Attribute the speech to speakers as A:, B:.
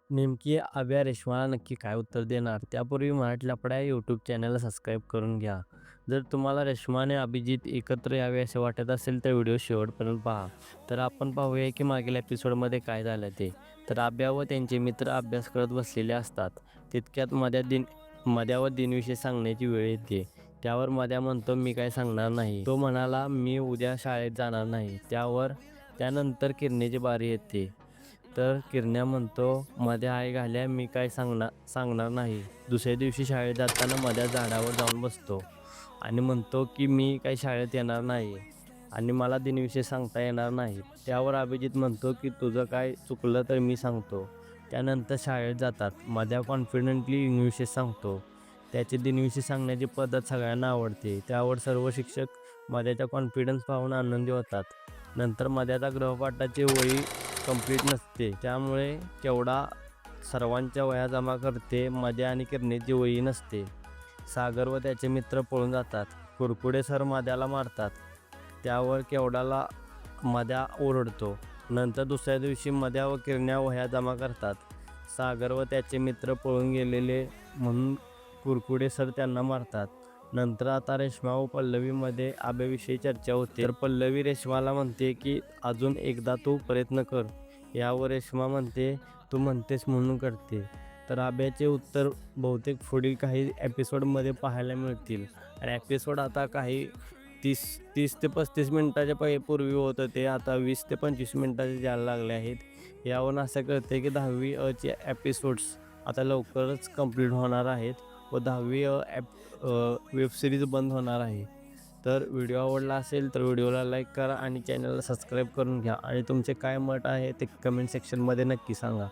A: नेमकी आव्या रेश्माला नक्की काय उत्तर देणार? त्यापूर्वी मराठी लफडा या यूट्यूब चॅनलला सबस्क्राईब करून घ्या. जर तुम्हाला रेश्मा आणि अभिजित एकत्र यावे असे वाटत असेल तर व्हिडिओ शेवटपर्यंत पहा. तर आपण पाहूया की मागील एपिसोडमध्ये काय झालं ते. तर आभ्या व त्यांचे मित्र अभ्यास करत बसलेले असतात. तितक्यात मध्यावर दिनविषय सांगण्याची वेळ येते. त्यावर मध्या म्हणतो, मी काय सांगणार नाही. तो म्हणाला, मी उद्या शाळेत जाणार नाही. त्यानंतर किरण्याची बारी येते. तर किरण्या म्हणतो, मध्ये आई घाल्या, मी काय सांगणार नाही. दुसऱ्या दिवशी शाळेत जाताना मध्या झाडावर जाऊन बसतो आणि म्हणतो की मी काही शाळेत येणार नाही आणि मला दिनविषय सांगता येणार नाही. त्यावर अभिजित म्हणतो की तुझं काय चुकलं तर मी सांगतो. त्यानंतर शाळेत जातात. मध्या कॉन्फिडंटली इंग्लिश सांगतो. त्याची दिनविषय सांगण्याची पद्धत सगळ्यांना आवडते. त्यावर सर्व शिक्षक मध्याचा कॉन्फिडन्स पाहून आनंदी होतात. नंतर मध्याचा गृहपाठाची वही कंप्लीट नसते, त्यामुळे केवढा सर्वांच्या वह्या जमा करते. मध्या आणि किरणीची वही नसते. सागर व त्याचे मित्र पळून जातात. कुरकुडे सर मध्याला मारतात. त्यावर केवढाला मध्या ओरडतो. नंतर दुसऱ्या दिवशी मध्या व किरण्या वह्या जमा करतात. सागर व त्याचे मित्र पळून गेलेले म्हणून कुरकुडे सर त्यांना मारतात. नंतर आता रेश्मा व पल्लवीमध्ये आभ्याविषयी चर्चा होते. तर पल्लवी रेश्माला म्हणते की अजून एकदा तू प्रयत्न कर. यावर रेश्मा म्हणते, तू म्हणतेस म्हणून करते. तर आभ्याचे उत्तर बहुतेक पुढील काही एपिसोडमध्ये पाहायला मिळतील. आणि एपिसोड आता काही 30 ते 35 मिनिटाच्या पूर्वी होतं ते आता 20 ते 25 मिनिटाचे जायला लागले आहेत. यावरून असं कळते की 10वी अचे एपिसोड्स आता लवकरच कंप्लीट होणार आहेत व 10वी वेबसिरीज बंद होणार आहे. तर व्हिडिओ आवडला असेल तर व्हिडिओला लाईक करा आणि चॅनलला सबस्क्राईब करून घ्या आणि तुमचे काय मत आहे ते कमेंट सेक्शनमध्ये नक्की सांगा.